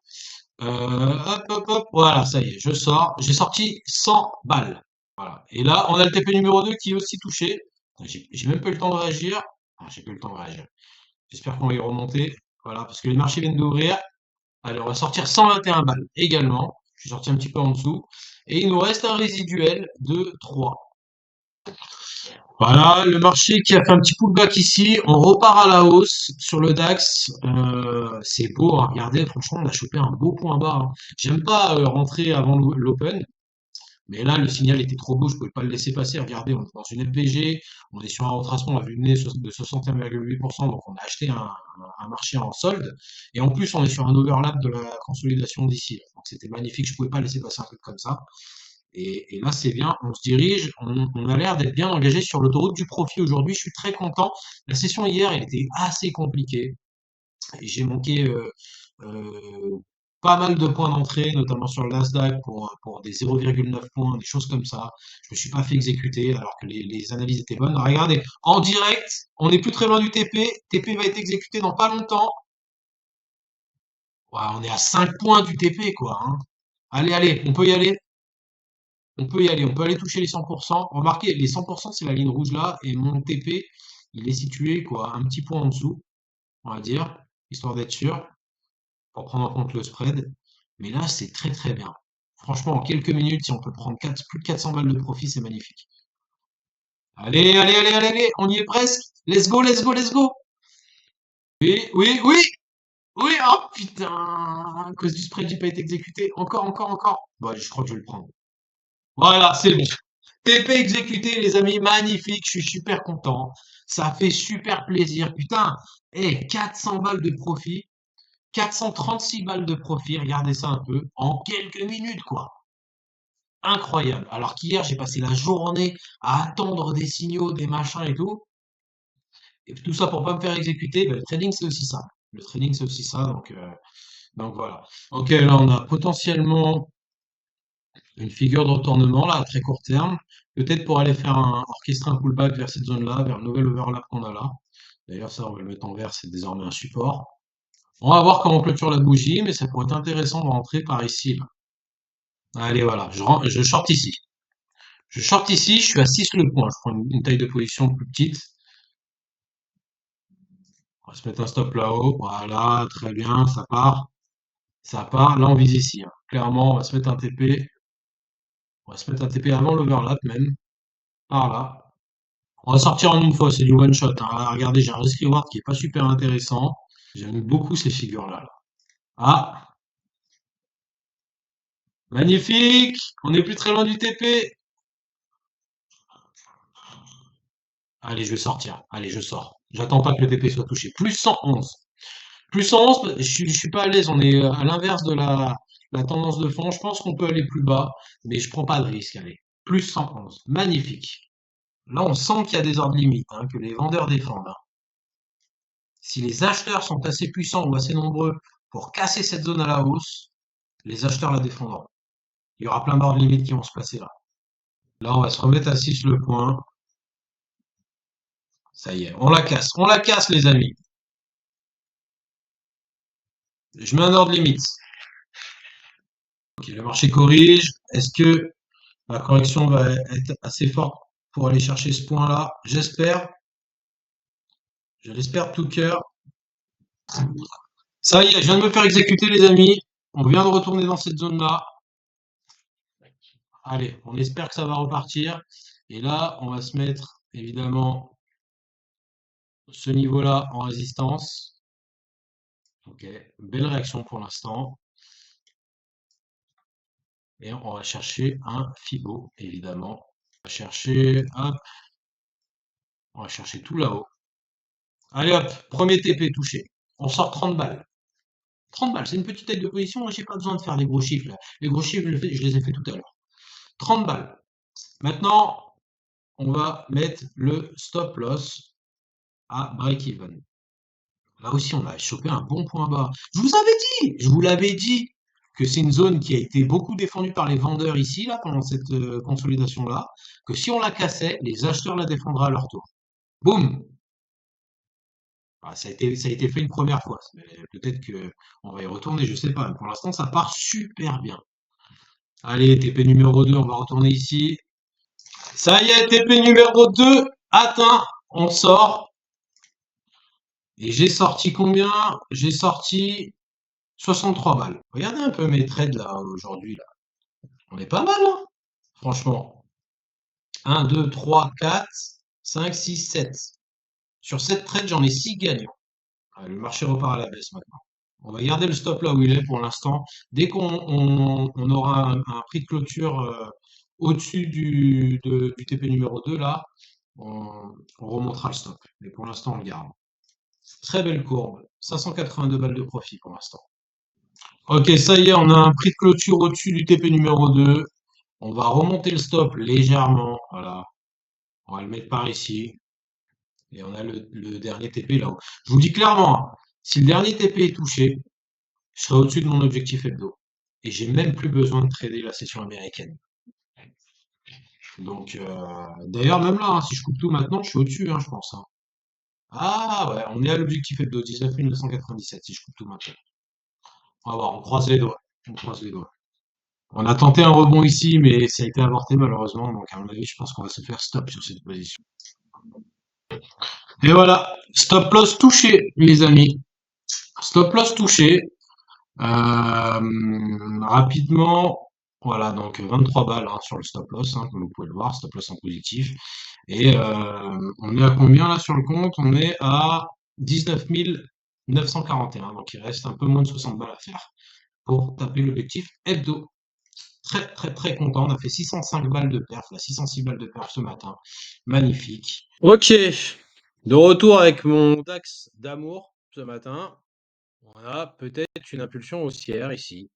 Hop, hop, hop. Voilà, ça y est, je sors. J'ai sorti 100 balles. Voilà. Et là, on a le TP numéro 2 qui est aussi touché. J'ai même pas eu le temps de réagir. Ah, j'ai pas eu le temps de réagir. J'espère qu'on va y remonter. Voilà, parce que les marchés viennent d'ouvrir. Allez, on va sortir 121 balles également. Je suis sorti un petit peu en dessous. Et il nous reste un résiduel de 3. Voilà, le marché qui a fait un petit pullback ici. On repart à la hausse sur le DAX. C'est beau, hein. Regardez, franchement, on a chopé un beau point bas, hein. J'aime pas rentrer avant l'open. Mais là, le signal était trop beau, je ne pouvais pas le laisser passer. Regardez, on est dans une FVG, on est sur un retracement à vue de nez de 61,8%, donc on a acheté un marché en solde. Et en plus, on est sur un overlap de la consolidation d'ici. Donc c'était magnifique, je ne pouvais pas laisser passer un truc comme ça. Et là, c'est bien, on se dirige, on a l'air d'être bien engagé sur l'autoroute du profit aujourd'hui. Je suis très content. La session hier, elle était assez compliquée. J'ai manqué euh, pas mal de points d'entrée, notamment sur le Nasdaq pour des 0,9 points, des choses comme ça. Je me suis pas fait exécuter alors que les analyses étaient bonnes. Regardez, en direct, on n'est plus très loin du TP. TP va être exécuté dans pas longtemps. Ouais, on est à 5 points du TP, quoi, hein. Allez, allez, on peut y aller. On peut y aller. On peut aller toucher les 100%. Remarquez, les 100%, c'est la ligne rouge là. Et mon TP, il est situé, quoi, un petit point en dessous, on va dire, histoire d'être sûr, pour prendre en compte le spread. Mais là, c'est très très bien. Franchement, en quelques minutes, si on peut prendre plus de 400 balles de profit, c'est magnifique. Allez, allez, allez, allez, allez, on y est presque. Let's go, let's go, let's go. Oui, oui, oui, oui, oh putain, à cause du spread, j'ai pas été exécuté. Encore, encore, encore. Bon, je crois que je vais le prendre. Voilà, c'est bon. TP exécuté, les amis, magnifique, je suis super content. Ça fait super plaisir. Putain, 400 balles de profit, 436 balles de profit, regardez ça un peu, en quelques minutes, quoi. Incroyable. Alors qu'hier, j'ai passé la journée à attendre des signaux, des machins et tout. Et tout ça pour pas me faire exécuter. Ben, le trading, c'est aussi ça. Le trading, c'est aussi ça. Donc voilà. Ok, là, on a potentiellement une figure de retournement, là, à très court terme. Peut-être pour aller faire orchestrer un pullback vers cette zone-là, vers le nouvel overlap qu'on a là. D'ailleurs, ça, on va le mettre en vert, c'est désormais un support. On va voir comment on clôture la bougie, mais ça pourrait être intéressant de rentrer par ici, là. Allez, voilà. Je short ici. Je short ici, je suis à 6 le point. Je prends une taille de position plus petite. On va se mettre un stop là-haut. Voilà, très bien, ça part. Ça part. Là, on vise ici, hein. Clairement, on va se mettre un TP. On va se mettre un TP avant l'overlap même. Par là. On va sortir en une fois, c'est du one shot, hein. Là, regardez, j'ai un risk reward qui est pas super intéressant. J'aime beaucoup ces figures-là, là. Ah, magnifique! On n'est plus très loin du TP. Allez, je vais sortir. Allez, je sors. J'attends pas que le TP soit touché. Plus 111. Plus 111, je suis pas à l'aise. On est à l'inverse de la tendance de fond. Je pense qu'on peut aller plus bas, mais je prends pas de risque. Allez, plus 111. Magnifique. Là, on sent qu'il y a des ordres limites, hein, que les vendeurs défendent, hein. Si les acheteurs sont assez puissants ou assez nombreux pour casser cette zone à la hausse, les acheteurs la défendront. Il y aura plein d'ordres limites qui vont se passer là. Là, on va se remettre à 6 le point. Ça y est, on la casse. On la casse, les amis. Je mets un ordre limite. Ok, le marché corrige. Est-ce que la correction va être assez forte pour aller chercher ce point-là? J'espère. Je l'espère de tout cœur. Ça y est, je viens de me faire exécuter, les amis. On vient de retourner dans cette zone-là. Allez, on espère que ça va repartir. Et là, on va se mettre, évidemment, ce niveau-là en résistance. Ok, belle réaction pour l'instant. Et on va chercher un Fibo, évidemment. On va chercher, hop, on va chercher tout là-haut. Allez hop, premier TP touché. On sort 30 balles. 30 balles, c'est une petite tête de position. Moi, j'ai pas besoin de faire des gros chiffres, là. Les gros chiffres, je les ai fait tout à l'heure. 30 balles. Maintenant, on va mettre le stop loss à break-even. Là aussi, on a chopé un bon point bas. Je vous l'avais dit que c'est une zone qui a été beaucoup défendue par les vendeurs ici, là, pendant cette consolidation-là, que si on la cassait, les acheteurs la défendraient à leur tour. Boum! Ah, ça a été fait une première fois, mais peut-être que on va y retourner, je sais pas. Pour l'instant, ça part super bien. Allez, TP numéro 2, on va retourner ici. Ça y est, TP numéro 2 atteint. On sort. Et j'ai sorti combien? J'ai sorti 63 balles. Regardez un peu mes trades là aujourd'hui là. On est pas mal, hein, franchement. 1, 2, 3, 4, 5, 6, 7. Sur 7 trades, j'en ai 6 gagnants. Ah, le marché repart à la baisse maintenant. On va garder le stop là où il est pour l'instant. Dès qu'on aura un prix de clôture au-dessus du TP numéro 2 là, on remontera le stop. Mais pour l'instant, on le garde. Très belle courbe. 582 balles de profit pour l'instant. Ok, ça y est, on a un prix de clôture au-dessus du TP numéro 2. On va remonter le stop légèrement. Voilà. On va le mettre par ici. Et on a le dernier TP là-haut. Je vous dis clairement, hein, Si le dernier TP est touché, je serai au-dessus de mon objectif hebdo. Et j'ai même plus besoin de trader la session américaine. Donc, d'ailleurs, même là, hein, si je coupe tout maintenant, je suis au-dessus, hein, je pense, hein. Ah ouais, on est à l'objectif hebdo, 19 997, si je coupe tout maintenant. On va voir, on croise les doigts. On croise les doigts. On a tenté un rebond ici, mais ça a été avorté malheureusement. Donc, à mon avis, je pense qu'on va se faire stop sur cette position. Et voilà, stop loss touché, les amis. Stop loss touché. Rapidement, voilà, donc 23 balles hein, sur le stop loss, hein, comme vous pouvez le voir, stop loss en positif. Et on est à combien là sur le compte? On est à 19 941. Donc il reste un peu moins de 60 balles à faire pour taper l'objectif hebdo. Très très très content. On a fait 605 balles de perf, là, 606 balles de perf ce matin. Magnifique. Ok, de retour avec mon DAX d'amour ce matin. On a peut-être une impulsion haussière ici,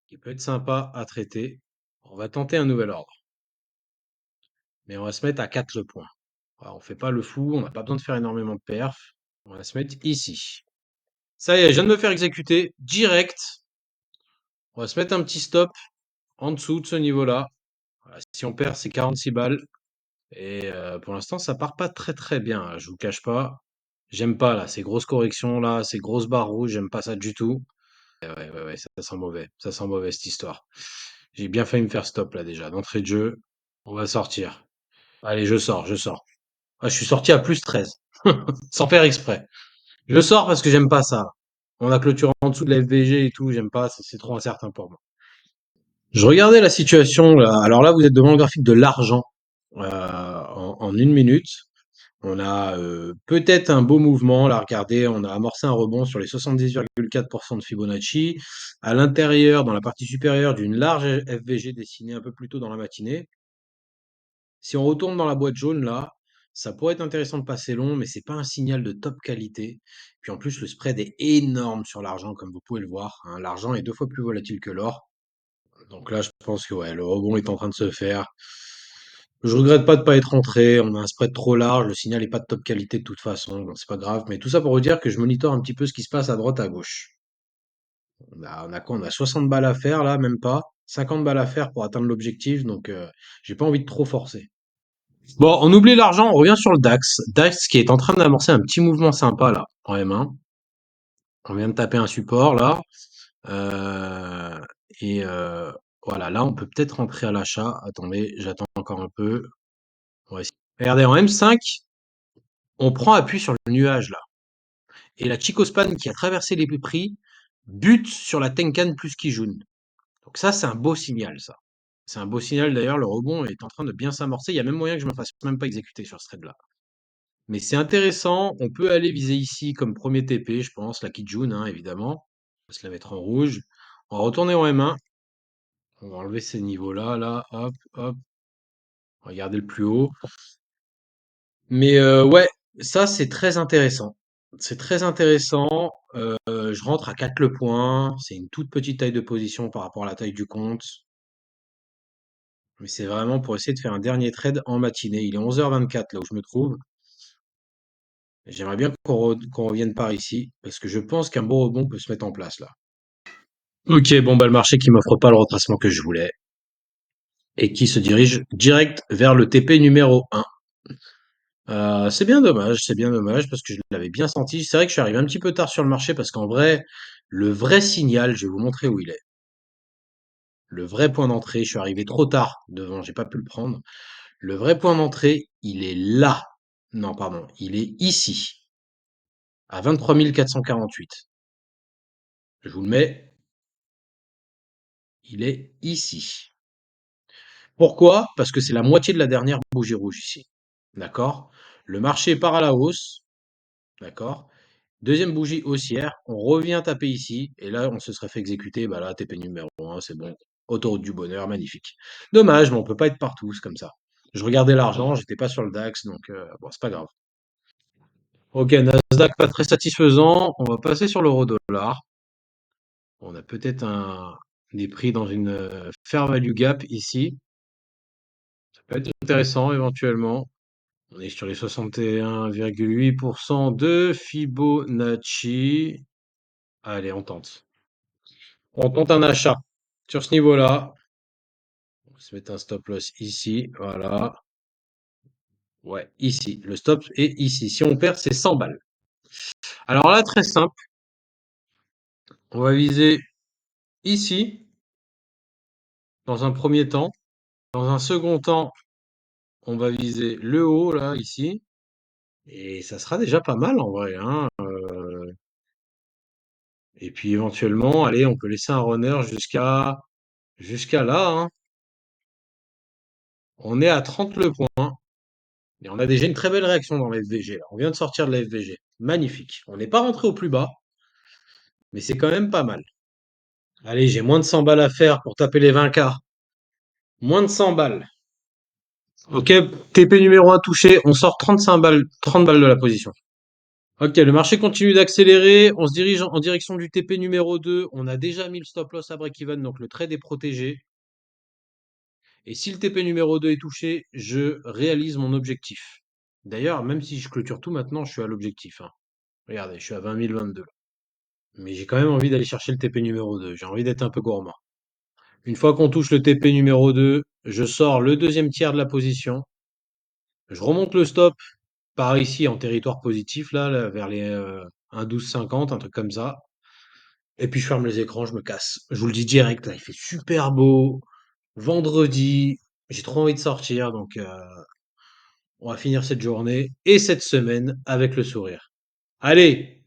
qui peut être sympa à traiter. On va tenter un nouvel ordre, mais on va se mettre à 4 points. Voilà, on fait pas le fou, on n'a pas besoin de faire énormément de perf. On va se mettre ici. Ça y est, je viens de me faire exécuter direct. On va se mettre un petit stop en dessous de ce niveau-là. Voilà, si on perd, c'est 46 balles. Et pour l'instant, ça part pas très très bien, hein, je vous cache pas. J'aime pas là, ces grosses corrections là, ces grosses barres rouges, j'aime pas ça du tout. Ouais, ouais, ouais, ça sent mauvais. Ça sent mauvais cette histoire. J'ai bien failli me faire stop là déjà. D'entrée de jeu, on va sortir. Allez, je sors, je sors. Ah, je suis sorti à plus 13, sans faire exprès. Je sors parce que j'aime pas ça. On a clôturé en dessous de la FVG et tout, j'aime pas, c'est trop incertain pour moi. Je regardais la situation là. Alors là, vous êtes devant le graphique de l'argent en une minute. On a peut-être un beau mouvement. Là, regardez, on a amorcé un rebond sur les 70,4% de Fibonacci. À l'intérieur, dans la partie supérieure d'une large FVG dessinée un peu plus tôt dans la matinée. Si on retourne dans la boîte jaune, là, ça pourrait être intéressant de passer long, mais c'est pas un signal de top qualité. Puis en plus, le spread est énorme sur l'argent, comme vous pouvez le voir, hein. L'argent est 2 fois plus volatile que l'or. Donc là, je pense que ouais, le rebond est en train de se faire. Je regrette pas de pas être rentré. On a un spread trop large. Le signal est pas de top qualité de toute façon. Bon, c'est pas grave. Mais tout ça pour vous dire que je monitore un petit peu ce qui se passe à droite, à gauche. On a quoi? On a 60 balles à faire là, même pas. 50 balles à faire pour atteindre l'objectif. Donc, j'ai pas envie de trop forcer. Bon, on oublie l'argent. On revient sur le DAX. DAX qui est en train d'amorcer un petit mouvement sympa là, en M1. On vient de taper un support là. Euh, et voilà, là, on peut peut-être rentrer à l'achat. Attendez, j'attends encore un peu. On va essayer. Regardez, en M5, on prend appui sur le nuage là. Et la Chicospan qui a traversé les prix bute sur la Tenkan plus Kijun. Donc ça, c'est un beau signal, ça. C'est un beau signal d'ailleurs, le rebond est en train de bien s'amorcer. Il y a même moyen que je me fasse même pas exécuter sur ce trade-là. Mais c'est intéressant, on peut aller viser ici comme premier TP, je pense, la Kijun, hein, évidemment. On va se la mettre en rouge. On va retourner en M1. On va enlever ces niveaux-là, là, hop, hop. Regardez le plus haut. Mais ouais, ça c'est très intéressant. C'est très intéressant. Je rentre à 4 le point. C'est une toute petite taille de position par rapport à la taille du compte. Mais c'est vraiment pour essayer de faire un dernier trade en matinée. Il est 11h24 là où je me trouve. J'aimerais bien qu'on revienne par ici parce que je pense qu'un beau rebond peut se mettre en place là. Ok, bon bah le marché qui m'offre pas le retracement que je voulais et qui se dirige direct vers le TP numéro 1. C'est bien dommage parce que je l'avais bien senti. C'est vrai que je suis arrivé un petit peu tard sur le marché parce qu'en vrai, le vrai signal, je vais vous montrer où il est. Le vrai point d'entrée, je suis arrivé trop tard devant, j'ai pas pu le prendre. Le vrai point d'entrée, il est là. Non, pardon, il est ici, à 23 448. Je vous le mets, il est ici. Pourquoi? Parce que c'est la moitié de la dernière bougie rouge ici. D'accord? Le marché part à la hausse. D'accord? Deuxième bougie haussière, on revient taper ici, et là, on se serait fait exécuter, bah là, TP numéro 1, c'est bon. Autoroute du bonheur, magnifique. Dommage, mais on peut pas être partout, c'est comme ça. Je regardais l'argent, j'étais pas sur le DAX, donc bon, c'est pas grave. Ok, Nasdaq pas très satisfaisant, on va passer sur l'euro-dollar. On a peut-être des prix dans une fair value gap ici. Ça peut être intéressant éventuellement. On est sur les 61,8% de Fibonacci. Allez, on tente. On tente un achat. Sur ce niveau-là, on va se mettre un stop loss ici. Voilà. Ouais, ici. Le stop est ici. Si on perd, c'est 100 balles. Alors là, très simple. On va viser ici, dans un premier temps. Dans un second temps, on va viser le haut, là, ici. Et ça sera déjà pas mal en vrai, hein. Et puis éventuellement, allez, on peut laisser un runner jusqu'à là, hein. On est à 30 le point. Et on a déjà une très belle réaction dans la FVG, là. On vient de sortir de la FVG. Magnifique. On n'est pas rentré au plus bas, mais c'est quand même pas mal. Allez, j'ai moins de 100 balles à faire pour taper les 20K. Moins de 100 balles. Ok, TP numéro 1 touché, on sort 35 balles, 30 balles de la position. Ok, le marché continue d'accélérer, on se dirige en direction du TP numéro 2, on a déjà mis le stop loss à break-even, donc le trade est protégé. Et si le TP numéro 2 est touché, je réalise mon objectif. D'ailleurs, même si je clôture tout maintenant, je suis à l'objectif, hein. Regardez, je suis à 20 022. Mais j'ai quand même envie d'aller chercher le TP numéro 2. J'ai envie d'être un peu gourmand. Une fois qu'on touche le TP numéro 2, je sors le deuxième tiers de la position. Je remonte le stop par ici en territoire positif, là, vers les 1,1250, un truc comme ça. Et puis je ferme les écrans, je me casse. Je vous le dis direct, là, il fait super beau. Vendredi, j'ai trop envie de sortir, donc on va finir cette journée et cette semaine avec le sourire. Allez,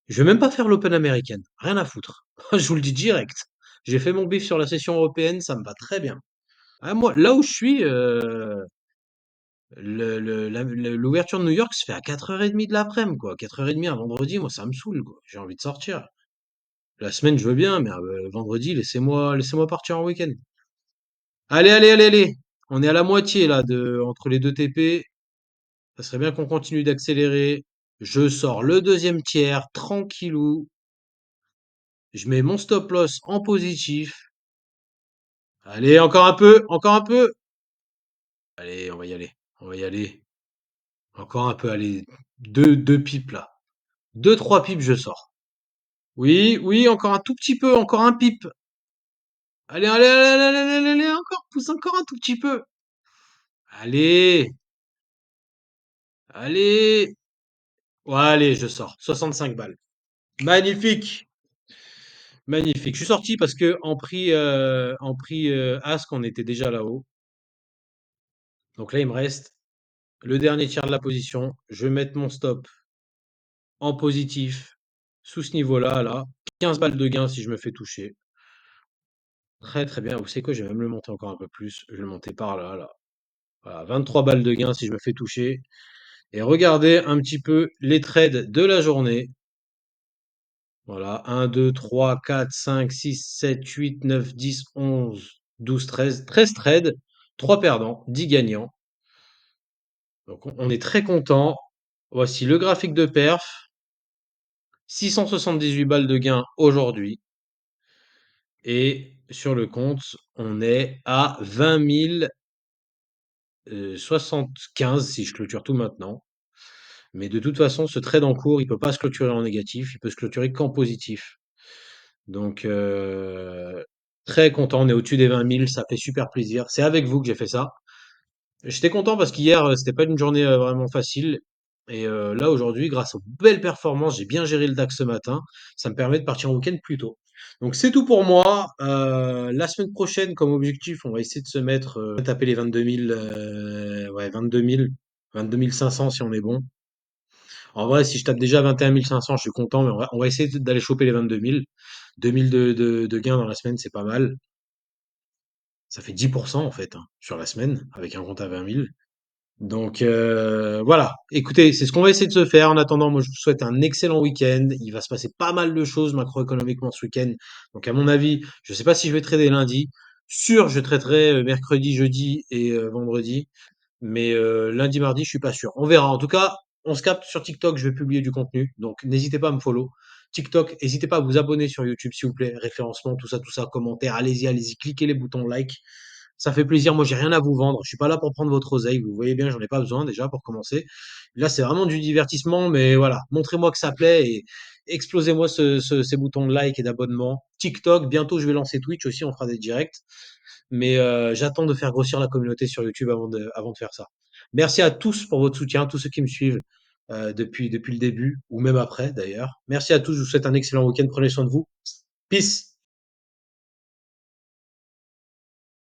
je vais même pas faire l'Open américaine, rien à foutre. Je vous le dis direct. J'ai fait mon bif sur la session européenne, ça me va très bien. Ah, moi, là où je suis, l'ouverture de New York se fait à 4h30 de l'après-midi, quoi. 4h30 un vendredi, moi, ça me saoule, quoi. J'ai envie de sortir. La semaine, je veux bien, mais vendredi, laissez-moi partir en week-end. Allez, allez, allez, allez. On est à la moitié, là, entre les deux TP. Ça serait bien qu'on continue d'accélérer. Je sors le deuxième tiers, tranquillou. Je mets mon stop loss en positif. Allez, encore un peu, encore un peu. Allez, on va y aller. On va y aller. Encore un peu, allez. Deux pipes là. Deux, trois pipes, je sors. Oui, oui, encore un tout petit peu, encore un pipe. Allez, allez, allez, allez, allez, allez, allez, encore, pousse encore un tout petit peu. Allez, allez. Ouais, allez, je sors. 65 balles. Magnifique. Magnifique. Je suis sorti parce que en prix Ask, on était déjà là-haut. Donc là, il me reste le dernier tiers de la position. Je vais mettre mon stop en positif sous ce niveau-là, là. 15 balles de gain si je me fais toucher. Très très bien. Vous savez quoi, je vais même le monter encore un peu plus. Je vais le monter par là, là. Voilà, 23 balles de gain si je me fais toucher. Et regardez un petit peu les trades de la journée. Voilà, 1, 2, 3, 4, 5, 6, 7, 8, 9, 10, 11, 12, 13. 13 trades, 3 perdants, 10 gagnants. Donc on est très content. Voici le graphique de perf. 678 balles de gain aujourd'hui. Et sur le compte, on est à 20 075 si je clôture tout maintenant. Mais de toute façon, ce trade en cours, il peut pas se clôturer en négatif, il peut se clôturer qu'en positif. Donc, très content, on est au-dessus des 20 000, ça fait super plaisir. C'est avec vous que j'ai fait ça. J'étais content parce qu'hier, c'était pas une journée vraiment facile. Et là, aujourd'hui, grâce aux belles performances, j'ai bien géré le DAX ce matin. Ça me permet de partir en week-end plus tôt. Donc, c'est tout pour moi. La semaine prochaine, comme objectif, on va essayer de se mettre, taper les 22 000, ouais, 22 000, 22 500 si on est bon. En vrai, si je tape déjà 21 500, je suis content, mais on va essayer d'aller choper les 22 000. 2 000 de gains dans la semaine, c'est pas mal. Ça fait 10% en fait, hein, sur la semaine, avec un compte à 20 000. Donc voilà, écoutez, c'est ce qu'on va essayer de se faire. En attendant, moi je vous souhaite un excellent week-end. Il va se passer pas mal de choses macroéconomiquement ce week-end. Donc à mon avis, je ne sais pas si je vais trader lundi. Sûr, je traiterai mercredi, jeudi et vendredi. Mais lundi, mardi, je suis pas sûr. On verra. En tout cas, on se capte sur TikTok, je vais publier du contenu. Donc n'hésitez pas à me follow. TikTok, n'hésitez pas à vous abonner sur YouTube, s'il vous plaît. Référencement, tout ça, commentaires. Allez-y, allez-y, cliquez les boutons like. Ça fait plaisir. Moi, j'ai rien à vous vendre. Je suis pas là pour prendre votre oseille. Vous voyez bien, j'en ai pas besoin déjà pour commencer. Là, c'est vraiment du divertissement, mais voilà, montrez-moi que ça plaît et explosez-moi ces boutons de like et d'abonnement. TikTok, bientôt, je vais lancer Twitch aussi. On fera des directs. Mais j'attends de faire grossir la communauté sur YouTube avant de faire ça. Merci à tous pour votre soutien, tous ceux qui me suivent depuis le début, ou même après d'ailleurs. Merci à tous, je vous souhaite un excellent week-end. Prenez soin de vous. Peace.